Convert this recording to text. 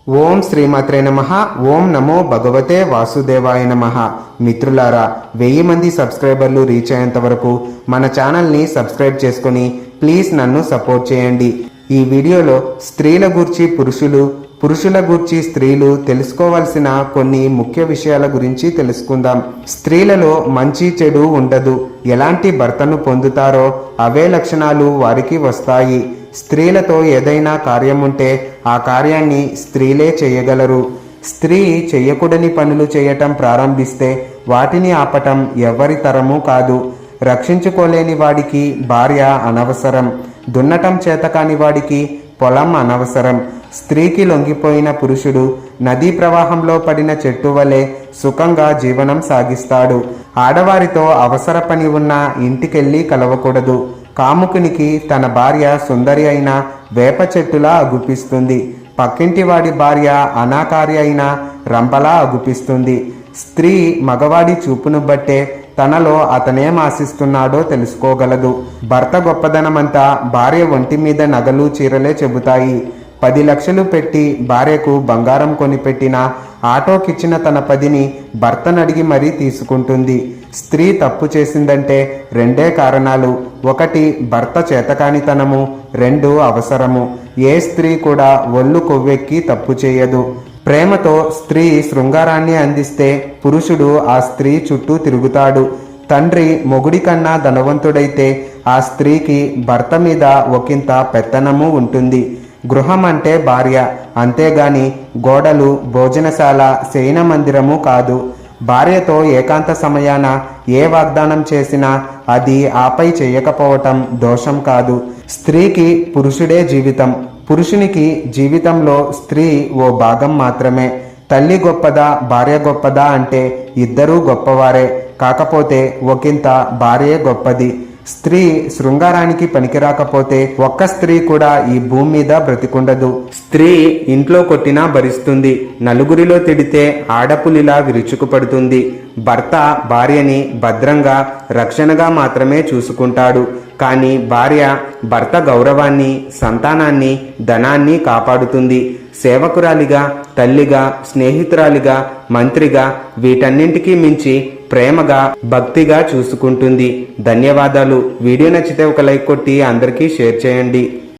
ఓం శ్రీమాత్రే నమః. ఓం నమో భగవతే వాసుదేవాయ నమః. మిత్రులారా, 1000 మంది సబ్స్క్రైబర్లు రీచ్ అయ్యేంత వరకు మన ఛానల్ని సబ్స్క్రైబ్ చేసుకొని ప్లీజ్ నన్ను సపోర్ట్ చేయండి. ఈ వీడియోలో స్త్రీల గూర్చి పురుషులు, పురుషుల గూర్చి స్త్రీలు తెలుసుకోవాల్సిన కొన్ని ముఖ్య విషయాల గురించి తెలుసుకుందాం. స్త్రీలలో మంచి చెడు ఉండదు. ఎలాంటి భర్తను పొందుతారో అవే లక్షణాలు వారికి వస్తాయి. స్త్రీలతో ఏదైనా కార్యం ఉంటే ఆ కార్యాన్ని స్త్రీలే చేయగలరు. స్త్రీ చేయకూడని పనులు చేయటం ప్రారంభిస్తే వాటిని ఆపటం ఎవరి తరము కాదు. రక్షించుకోలేని వాడికి భార్య అనవసరం. దున్నటం చేతకాని వాడికి పొలం అనవసరం. స్త్రీకి లొంగిపోయిన పురుషుడు నదీ ప్రవాహంలో పడిన చెట్టు వలె సుఖంగా జీవనం సాగిస్తాడు. ఆడవారితో అవసర పని ఉన్న ఇంటికెళ్ళి కలవకూడదు. కాముకునికి తన భార్య సుందరి అయిన వేప చెట్టులా అగుపిస్తుంది. పక్కింటి వాడి భార్య అనాకారి అయిన రంపలా అగుపిస్తుంది. స్త్రీ మగవాడి చూపును బట్టే తనలో అతనేం ఆశిస్తున్నాడో తెలుసుకోగలదు. భర్త గొప్పదనమంతా భార్య ఒంటి మీద నగలు చీరలే చెబుతాయి. 10 లక్షలు పెట్టి భార్యకు బంగారం కొనిపెట్టిన ఆటోకిచ్చిన తన 10ని భర్తనడిగి మరీ తీసుకుంటుంది. స్త్రీ తప్పు చేసిందంటే 2 కారణాలు. 1 భర్త చేతకానితనము, 2 అవసరము. ఏ స్త్రీ కూడా ఒళ్ళు కొవ్వెక్కి తప్పు చేయదు. ప్రేమతో స్త్రీ శృంగారాన్ని అందిస్తే పురుషుడు ఆ స్త్రీ చుట్టూ తిరుగుతాడు. తండ్రి మొగుడి కన్నా ధనవంతుడైతే ఆ స్త్రీకి భర్త మీద ఒకంత పెత్తనము ఉంటుంది. గృహం అంటే భార్య, అంతేగాని గోడలు, భోజనశాల, శయన మందిరము కాదు. భార్యతో ఏకాంత సమయాన ఏ వాగ్దానం చేసినా అది ఆపై చేయకపోవటం దోషం కాదు. స్త్రీకి పురుషుడే జీవితం. పురుషునికి జీవితంలో స్త్రీ ఓ భాగం మాత్రమే. తల్లి గొప్పదా, భార్య గొప్పదా అంటే ఇద్దరూ గొప్పవారే. కాకపోతే ఒకంత భార్యే గొప్పది. స్త్రీ శృంగారానికి పనికిరాకపోతే ఒక్క స్త్రీ కూడా ఈ భూమి మీద బ్రతికుండదు. స్త్రీ ఇంట్లో కొట్టినా భరిస్తుంది. నలుగురిలో తిడితే ఆడపులిలా విరుచుకుపడుతుంది. భర్త భార్యని భద్రంగా, రక్షణగా మాత్రమే చూసుకుంటాడు. కానీ భార్య భర్త గౌరవాన్ని, సంతానాన్ని, ధనాన్ని కాపాడుతుంది. సేవకురాలిగా, తల్లిగా, స్నేహితురాలిగా, మంత్రిగా, వీటన్నింటికీ మించి ప్రేమగా, భక్తిగా చూసుకుంటుంది. ధన్యవాదాలు. వీడియో నచ్చితే ఒక లైక్ కొట్టి అందరికీ షేర్ చేయండి.